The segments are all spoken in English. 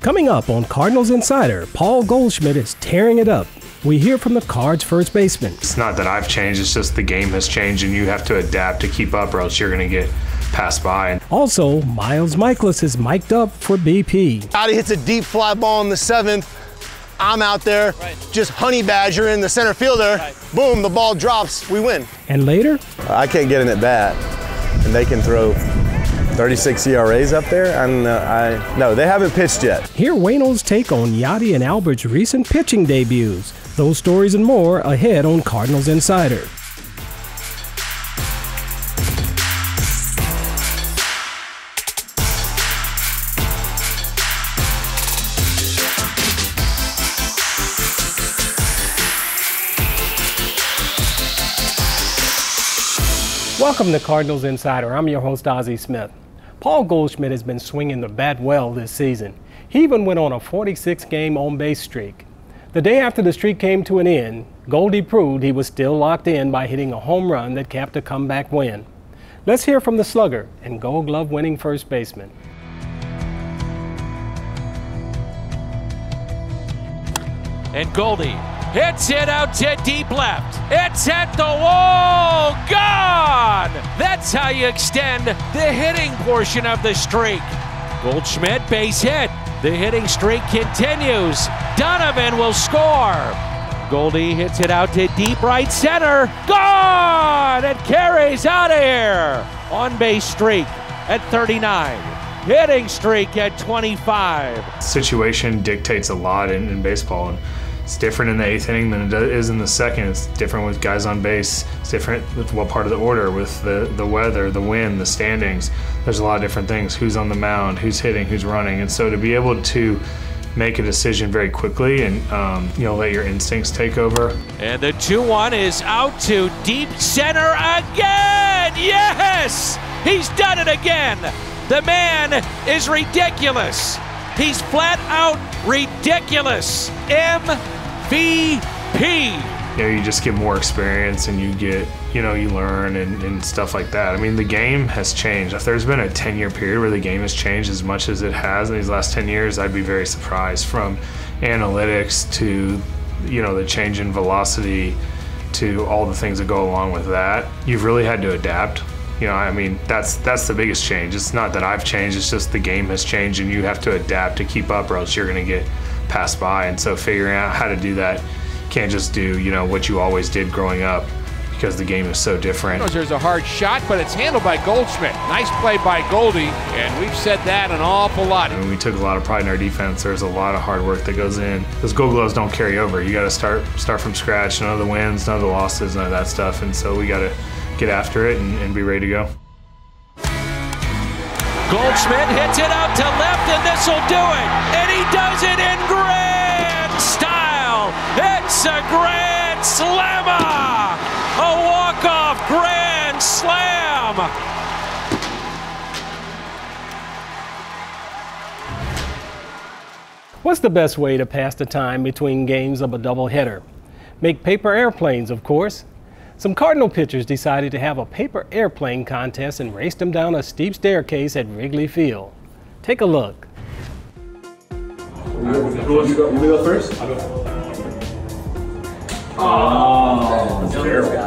Coming up on Cardinals Insider, Paul Goldschmidt is tearing it up. We hear from the Cards first baseman. It's not that I've changed, it's just the game has changed and you have to adapt to keep up or else you're going to get passed by. Also, Miles Mikolas is mic'd up for BP. Yadi hits a deep fly ball in the 7th. I'm out there, just honey badgering the center fielder. Boom, the ball drops, we win. And later, I can't get in at bat, and they can throw 36 ERAs up there. No, they haven't pitched yet. Hear Wayno's take on Yadi and Albert's recent pitching debuts. Those stories and more ahead on Cardinals Insider. Welcome to Cardinals Insider. I'm your host, Ozzie Smith. Paul Goldschmidt has been swinging the bat well this season. He even went on a 46-game on-base streak. The day after the streak came to an end, Goldie proved he was still locked in by hitting a home run that capped a comeback win. Let's hear from the slugger and Gold Glove winning first baseman. And Goldie hits it out to deep left. It's at the wall, gone! That's how you extend the hitting portion of the streak. Goldschmidt, base hit. The hitting streak continues. Donovan will score. Goldie hits it out to deep right center. Gone! It carries out of here. On base streak at 39. Hitting streak at 25. Situation dictates a lot in baseball. And it's different in the 8th inning than it is in the 2nd. It's different with guys on base. It's different with what part of the order, with the weather, the wind, the standings. There's a lot of different things. Who's on the mound, who's hitting, who's running. And so to be able to make a decision very quickly and let your instincts take over. And the 2-1 is out to deep center again. Yes! He's done it again. The man is ridiculous. He's flat out ridiculous. MVP. You just get more experience and you get, you learn and stuff like that. I mean, the game has changed. If there's been a 10-year period where the game has changed as much as it has in these last 10 years, I'd be very surprised, from analytics to, the change in velocity to all the things that go along with that. You've really had to adapt. That's the biggest change. It's not that I've changed, it's just the game has changed and you have to adapt to keep up or else you're gonna get passed by. And so figuring out how to do that, can't just do, what you always did growing up, because the game is so different. There's a hard shot, but it's handled by Goldschmidt. Nice play by Goldie, and we've said that an awful lot. I mean, we took a lot of pride in our defense. There's a lot of hard work that goes in. Those Gold Gloves don't carry over. You gotta start from scratch. None of the wins, none of the losses, none of that stuff. And so we gotta get after it and be ready to go. Goldschmidt hits it out to left, and this will do it. And he does it in grand style. It's a grand slammer. A walk-off grand slam. What's the best way to pass the time between games of a doubleheader? Make paper airplanes, of course. Some Cardinal pitchers decided to have a paper airplane contest and raced them down a steep staircase at Wrigley Field. Take a look. You go first? I'll go. Oh, that's terrible.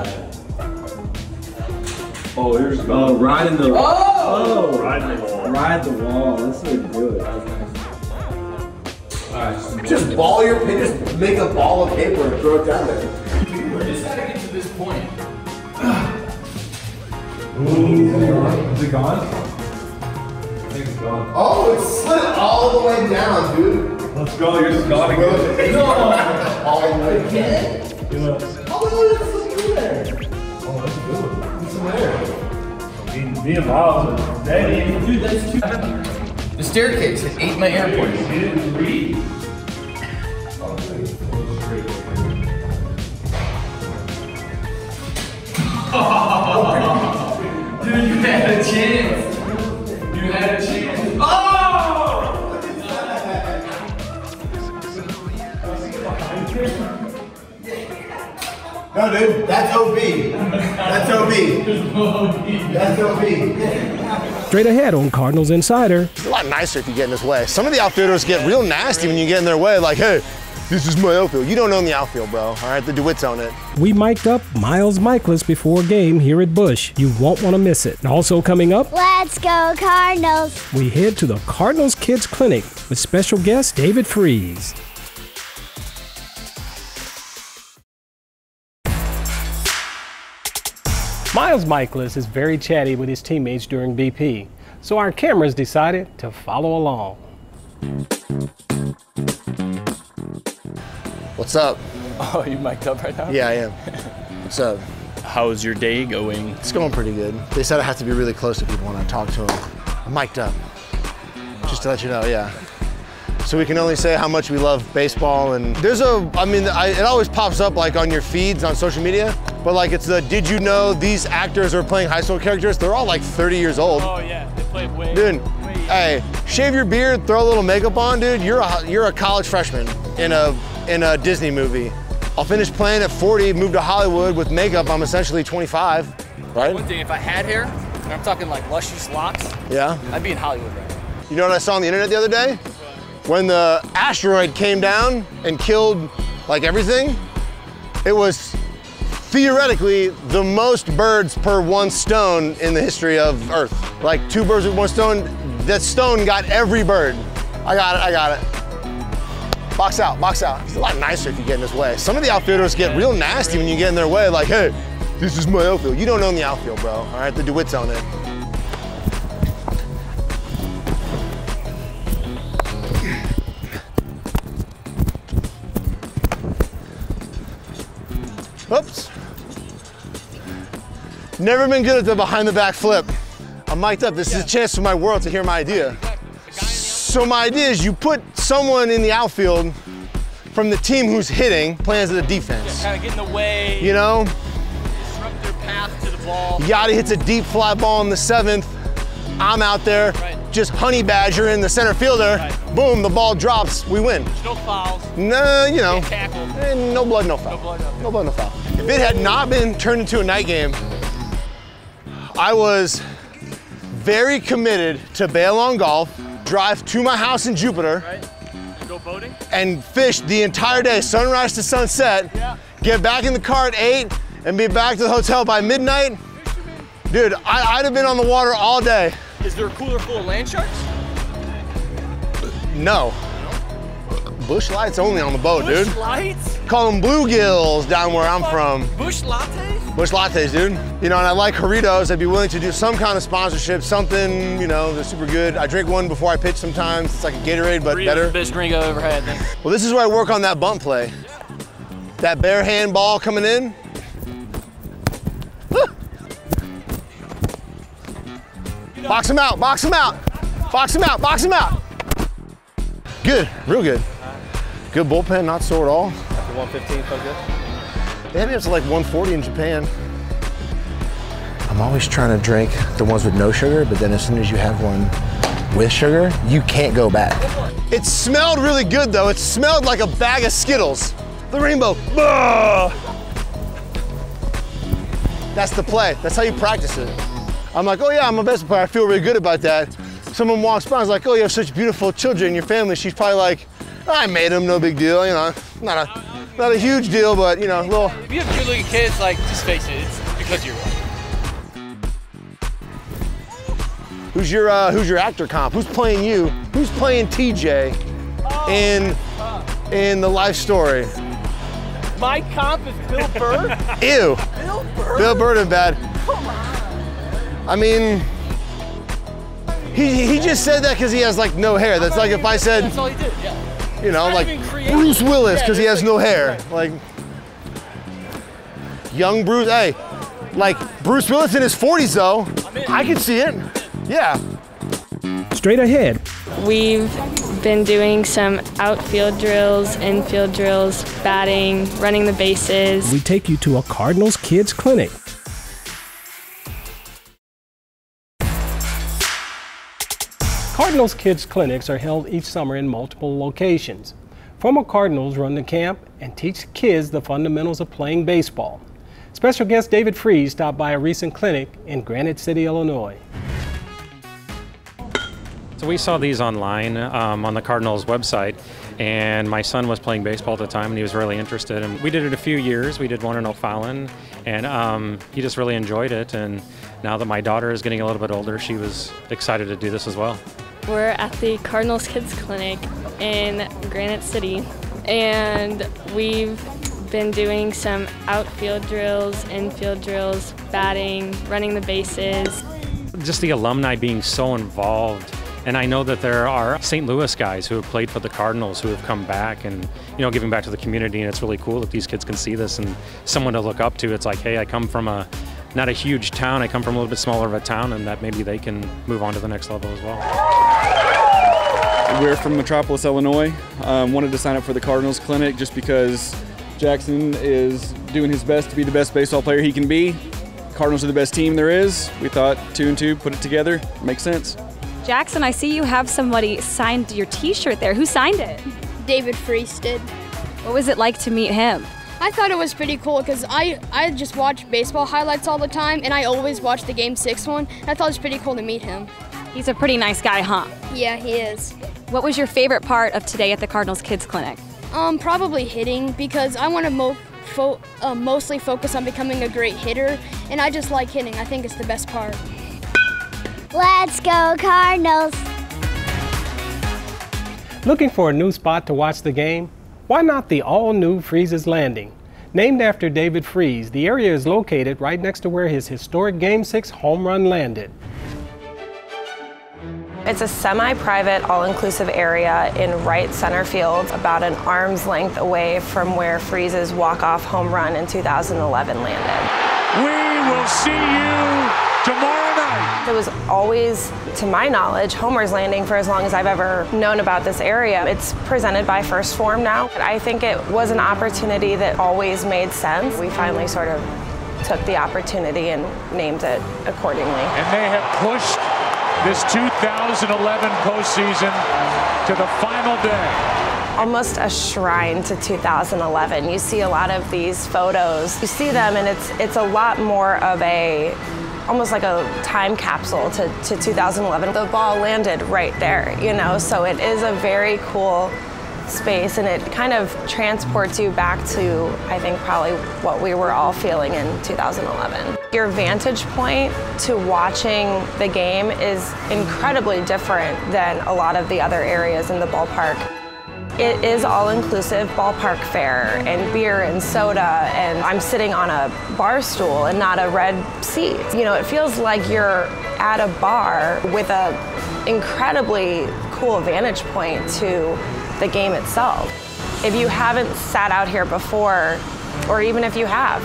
Oh, here's riding the. Oh, riding the wall. Ride the wall. That's so good. Alright, just ball your pin, just make a ball of paper and throw it down there. Just gotta get to this point. Ooh, is it gone? I think it's gone. Oh, it slid all the way down, dude. Let's go, you're just gone again. No! All the way again? Oh, look, it's in there. Oh, that's good. It's in there. Me and Miles are ready. Dude, that's too. The staircase at 8 My Airport. You didn't read. Dude, you had a chance. You had a chance. Oh! No, dude, that's OB. That's OB. That's OB. Straight ahead on Cardinals Insider. It's a lot nicer if you get in his way. Some of the outfielders get real nasty when you get in their way, like, hey, this is my outfield. You don't own the outfield, bro. All right, the DeWitts own it. We mic'd up Miles Mikolas before a game here at Busch. You won't want to miss it. Also coming up, Let's go Cardinals. we head to the Cardinals Kids Clinic with special guest David Freese. Miles Mikolas is very chatty with his teammates during BP, so our cameras decided to follow along. What's up? Oh, you mic'd up right now? Yeah, I am. What's up? How's your day going? It's going pretty good. They said I have to be really close to people when I talk to them. I'm mic'd up. Just to let you know, yeah. So we can only say how much we love baseball, and there's it always pops up like on your feeds on social media, but like it's the, did you know these actors are playing high school characters? They're all like 30 years old. Oh yeah, they play way. Dude, hey, shave your beard, throw a little makeup on, dude. You're a college freshman in a Disney movie. I'll finish playing at 40, move to Hollywood with makeup. I'm essentially 25, right? One thing, if I had hair, and I'm talking like luscious locks, Yeah. I'd be in Hollywood right now. You know what I saw on the internet the other day? When the asteroid came down and killed like everything, it was theoretically the most birds per one stone in the history of Earth. Like 2 birds with 1 stone, that stone got every bird. I got it. Box out, box out. It's a lot nicer if you get in his way. Some of the outfielders get real nasty when you get in their way, like, hey, this is my outfield. You don't own the outfield, bro. All right, the DeWitts own it. Oops. Never been good at the behind the back flip. I'm mic'd up. This is a chance for my world to hear my idea. So my idea is you put someone in the outfield from the team who's hitting, playing as the defense. Kind of get in the way. You know? Disrupt their path to the ball. Yachty hits a deep fly ball in the 7th. I'm out there, just honey badger in the center fielder. Boom, the ball drops, we win. No fouls. No, you know. Tackle. No blood, no foul. No blood, no foul. If it had not been turned into a night game, I was very committed to bail on golf, drive to my house in Jupiter, And go boating. and fish the entire day, sunrise to sunset, get back in the car at 8, and be back to the hotel by midnight. Dude, I'd have been on the water all day. Is there a cooler full of land sharks? No. Busch Lights only on the boat, Busch dude. Lights? Call them bluegills down where I'm from. Busch lattes? Busch Lattes, dude. You know, and I like Doritos. I'd be willing to do some kind of sponsorship, something, you know, that's super good. I drink one before I pitch sometimes. It's like a Gatorade, but better. The best drink I've ever had, then. Well, this is where I work on that bunt play. That bare hand ball coming in. Woo. Box him out, box him out. Box him out, box him out. Good, real good. Good bullpen, not sore at all. After 115, felt good? They had me up to like 140 in Japan. I'm always trying to drink the ones with no sugar, but then as soon as you have one with sugar, you can't go back. It smelled really good though. It smelled like a bag of Skittles. The rainbow. That's the play. That's how you practice it. I'm like, oh yeah, I'm a baseball player. I feel really good about that. Someone walks by and is like, oh, you have such beautiful children in your family. She's probably like, I made them, no big deal, you know. Not a huge deal, but you know, a little. If you have good looking kids, like, just face it, it's because you're right. Who's your actor comp? Who's playing you? Who's playing TJ in the life story? My comp is Bill Burr? Ew. Bill Burr? Bill Burr is bad. Come on. I mean, he just said that because he has like no hair. That's like if I said, That's all he did, yeah. you know, It's like not even creative. Bruce Willis because he has no hair. Right. Like young Bruce, hey, like Bruce Willis in his 40s though. I can see it. Yeah. Straight ahead. We've been doing some outfield drills, infield drills, batting, running the bases. We take you to a Cardinals Kids Clinic. Cardinals Kids Clinics are held each summer in multiple locations. Former Cardinals run the camp and teach kids the fundamentals of playing baseball. Special guest David Freese stopped by a recent clinic in Granite City, Illinois. So we saw these online on the Cardinals website, and my son was playing baseball at the time, and he was really interested. And we did it a few years. We did one in O'Fallon, and he just really enjoyed it. And now that my daughter is getting a little bit older, she was excited to do this as well. We're at the Cardinals Kids Clinic in Granite City, and we've been doing some outfield drills, infield drills, batting, running the bases. Just the alumni being so involved. And I know that there are St. Louis guys who have played for the Cardinals who have come back and, giving back to the community. And it's really cool that these kids can see this and someone to look up to. It's like, hey, I come from not a huge town. I come from a little bit smaller of a town, and that maybe they can move on to the next level as well. We're from Metropolis, Illinois. Wanted to sign up for the Cardinals Clinic just because Jackson is doing his best to be the best baseball player he can be. Cardinals are the best team there is. We thought 2 and 2, put it together, makes sense. Jackson, I see you have somebody signed your t-shirt there. Who signed it? David Freese did. What was it like to meet him? I thought it was pretty cool because I just watch baseball highlights all the time, and I always watch the Game 6 one. I thought it was pretty cool to meet him. He's a pretty nice guy, huh? Yeah, he is. What was your favorite part of today at the Cardinals Kids Clinic? Probably hitting, because I want to mostly focus on becoming a great hitter, and I just like hitting. I think it's the best part. Let's go Cardinals! Looking for a new spot to watch the game? Why not the all-new Freese's Landing? Named after David Freese, the area is located right next to where his historic Game 6 home run landed. It's a semi-private, all-inclusive area in right center field, about an arm's length away from where Freese's walk-off home run in 2011 landed. We will see you tomorrow night. It was always, to my knowledge, Homer's Landing for as long as I've ever known about this area. It's presented by First Form now. I think it was an opportunity that always made sense. We finally sort of took the opportunity and named it accordingly. And they have pushed this 2011 postseason to the final day. Almost a shrine to 2011. You see a lot of these photos. You see them, and it's a lot more of almost like a time capsule to 2011. The ball landed right there, so it is a very cool space, and it kind of transports you back to, I think, probably what we were all feeling in 2011. Your vantage point to watching the game is incredibly different than a lot of the other areas in the ballpark. It is all-inclusive ballpark fare and beer and soda, and I'm sitting on a bar stool and not a red seat. It feels like you're at a bar with an incredibly cool vantage point to the game itself. If you haven't sat out here before, or even if you have,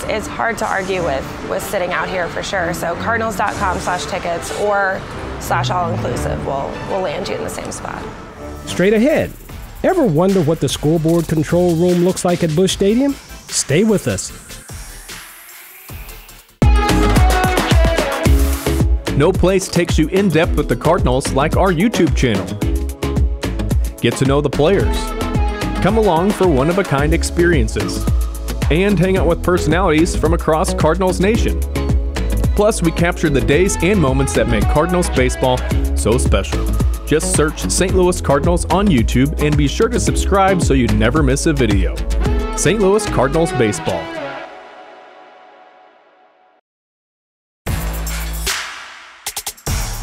it's hard to argue with sitting out here for sure. So cardinals.com/tickets or /all-inclusive will land you in the same spot. Straight ahead. Ever wonder what the scoreboard control room looks like at Busch Stadium? Stay with us. No place takes you in depth with the Cardinals like our YouTube channel. Get to know the players, come along for one-of-a-kind experiences, and hang out with personalities from across Cardinals Nation. Plus, we capture the days and moments that make Cardinals baseball so special. Just search St. Louis Cardinals on YouTube and be sure to subscribe so you never miss a video. St. Louis Cardinals Baseball.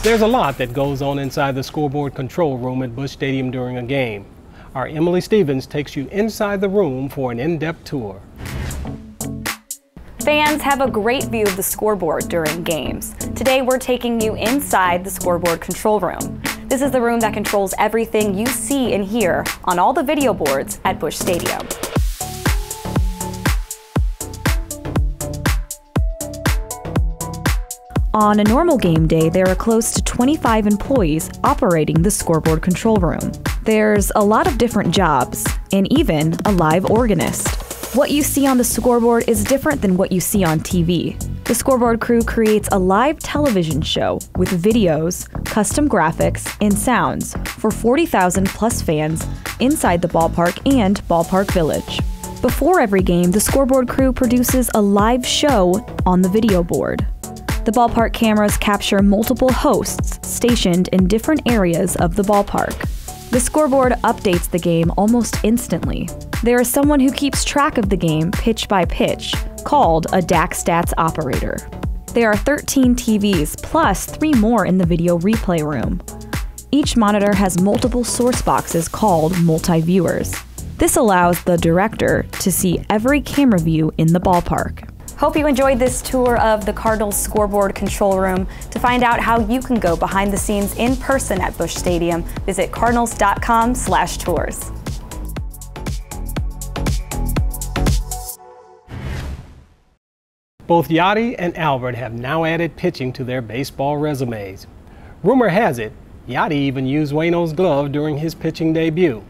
There's a lot that goes on inside the scoreboard control room at Busch Stadium during a game. Our Emily Stevens takes you inside the room for an in-depth tour. Fans have a great view of the scoreboard during games. Today we're taking you inside the scoreboard control room. This is the room that controls everything you see and hear on all the video boards at Busch Stadium. On a normal game day, there are close to 25 employees operating the scoreboard control room. There's a lot of different jobs, and even a live organist. What you see on the scoreboard is different than what you see on TV. The scoreboard crew creates a live television show with videos, custom graphics, and sounds for 40,000 plus fans inside the ballpark and Ballpark Village. Before every game, the scoreboard crew produces a live show on the video board. The ballpark cameras capture multiple hosts stationed in different areas of the ballpark. The scoreboard updates the game almost instantly. There is someone who keeps track of the game pitch by pitch, called a DAC Stats operator. There are 13 TVs plus 3 more in the video replay room. Each monitor has multiple source boxes called multi-viewers. This allows the director to see every camera view in the ballpark. Hope you enjoyed this tour of the Cardinals scoreboard control room. To find out how you can go behind the scenes in person at Busch Stadium, visit cardinals.com/tours. Both Yadi and Albert have now added pitching to their baseball resumes. Rumor has it, Yadi even used Waino's glove during his pitching debut.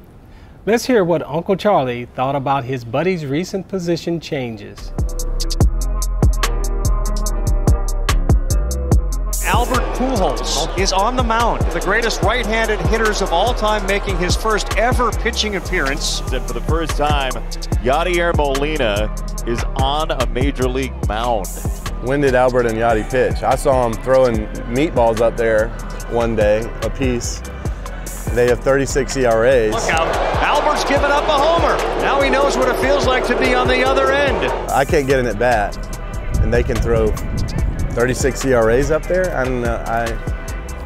Let's hear what Uncle Charlie thought about his buddy's recent position changes. Albert Pujols is on the mound, the greatest right-handed hitters of all time, making his first ever pitching appearance. And for the first time, Yadier Molina is on a major league mound. When did Albert and Yadi pitch? I saw them throwing meatballs up there one day, a piece. They have 36 ERAs. Look out, Albert's given up a homer. Now he knows what it feels like to be on the other end. I can't get an at bat, and they can throw 36 ERAs up there? I don't know.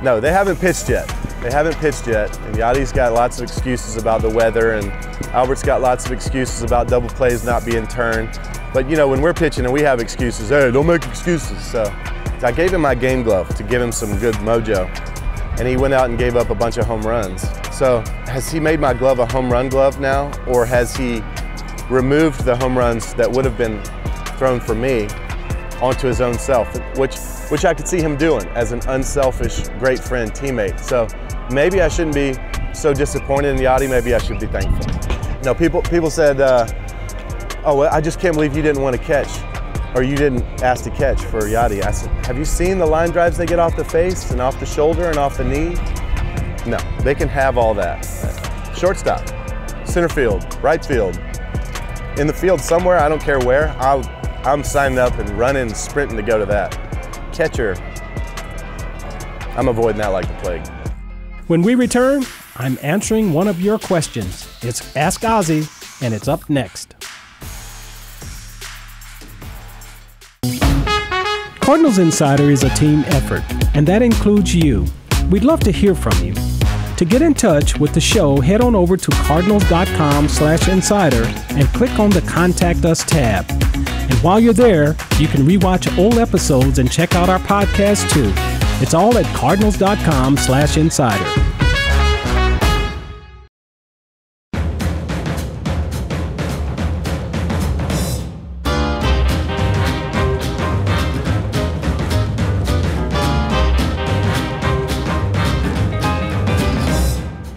No, they haven't pitched yet. They haven't pitched yet. And Yadi's got lots of excuses about the weather, and Albert's got lots of excuses about double plays not being turned. But you know, when we're pitching and we have excuses, hey, don't make excuses. So I gave him my game glove to give him some good mojo. And he went out and gave up a bunch of home runs. So has he made my glove a home run glove now? Or has he removed the home runs that would have been thrown for me onto his own self, which I could see him doing as an unselfish, great friend, teammate. So maybe I shouldn't be so disappointed in Yadi, maybe I should be thankful. You know, people said, oh, I just can't believe you didn't want to catch, or you didn't ask to catch for Yadi. I said, have you seen the line drives they get off the face and off the shoulder and off the knee? No, they can have all that. Shortstop, center field, right field, in the field somewhere, I don't care where, I'm signing up and running and sprinting to go to that. Catcher, I'm avoiding that like the plague. When we return, I'm answering one of your questions. It's Ask Ozzie, and it's up next. Cardinals Insider is a team effort, and that includes you. We'd love to hear from you. To get in touch with the show, head on over to cardinals.com/insider and click on the Contact Us tab. And while you're there, you can rewatch old episodes and check out our podcast too. It's all at cardinals.com/insider.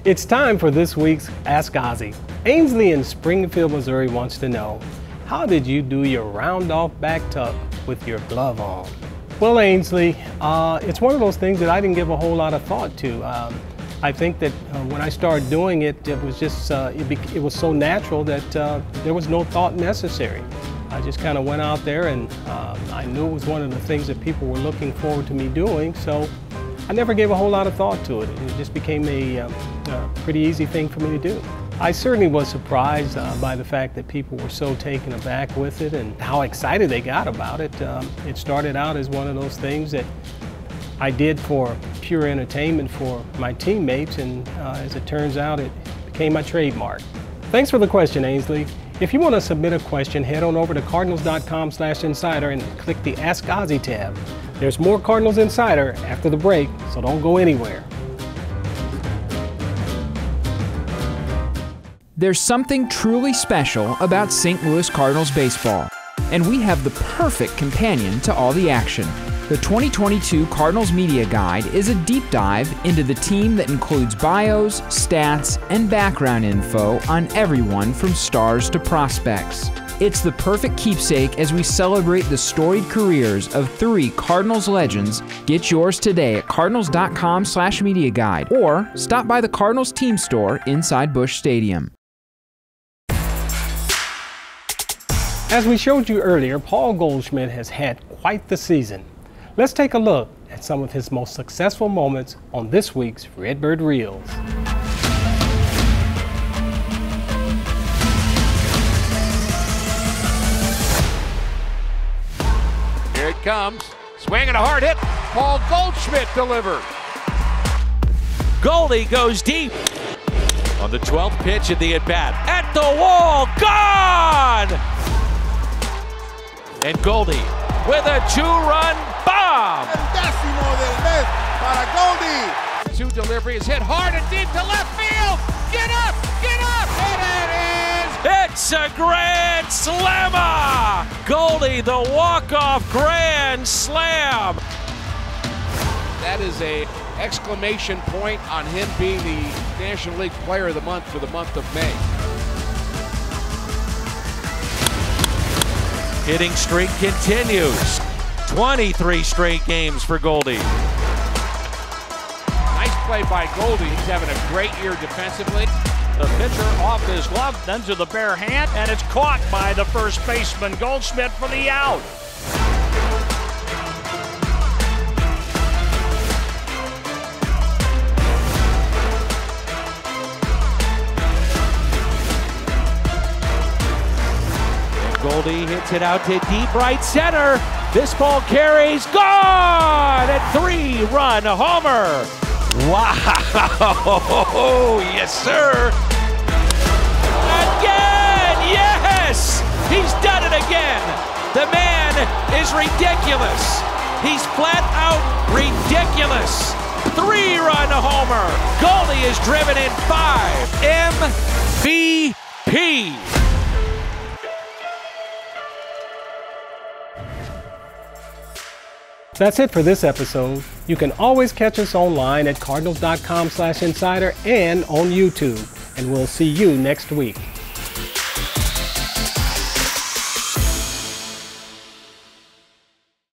It's time for this week's Ask Ozzie. Ainsley in Springfield, Missouri wants to know, how did you do your round-off back tuck with your glove on? Well, Ainsley, it's one of those things that I didn't give a whole lot of thought to. I think that when I started doing it, it was just, it was so natural that there was no thought necessary. I just kind of went out there and I knew it was one of the things that people were looking forward to me doing, so I never gave a whole lot of thought to it. It just became a pretty easy thing for me to do. I certainly was surprised by the fact that people were so taken aback with it and how excited they got about it. It started out as one of those things that I did for pure entertainment for my teammates, and as it turns out, it became my trademark. Thanks for the question, Ainsley. If you want to submit a question, head on over to cardinals.com/insider and click the Ask Ozzie tab. There's more Cardinals Insider after the break, so don't go anywhere. There's something truly special about St. Louis Cardinals baseball, and we have the perfect companion to all the action. The 2022 Cardinals Media Guide is a deep dive into the team that includes bios, stats, and background info on everyone from stars to prospects. It's the perfect keepsake as we celebrate the storied careers of 3 Cardinals legends. Get yours today at cardinals.com/media guide or stop by the Cardinals team store inside Busch Stadium. As we showed you earlier, Paul Goldschmidt has had quite the season. Let's take a look at some of his most successful moments on this week's Redbird Reels. Here it comes. Swing and a hard hit. Paul Goldschmidt delivered. Goldie goes deep on the 12th pitch of the at-bat. At the wall, gone! And Goldie with a 2-run bomb. Para Goldie. 2 delivery is hit hard and deep to left field. Get up, and it is. It's a grand slammer. Goldie, the walk-off grand slam. That is a exclamation point on him being the National League Player of the Month for the month of May. Hitting streak continues. 23 straight games for Goldie. Nice play by Goldie. He's having a great year defensively. The pitcher off his glove, then to the bare hand, and it's caught by the first baseman, Goldschmidt, for the out. Goldie hits it out to deep right center. This ball carries, gone! At 3-run homer. Wow! Yes, sir. Again! Yes! He's done it again. The man is ridiculous. He's flat out ridiculous. 3-run homer. Goldie is driven in 5. MVP. That's it for this episode. You can always catch us online at cardinals.com/insider and on YouTube. And we'll see you next week.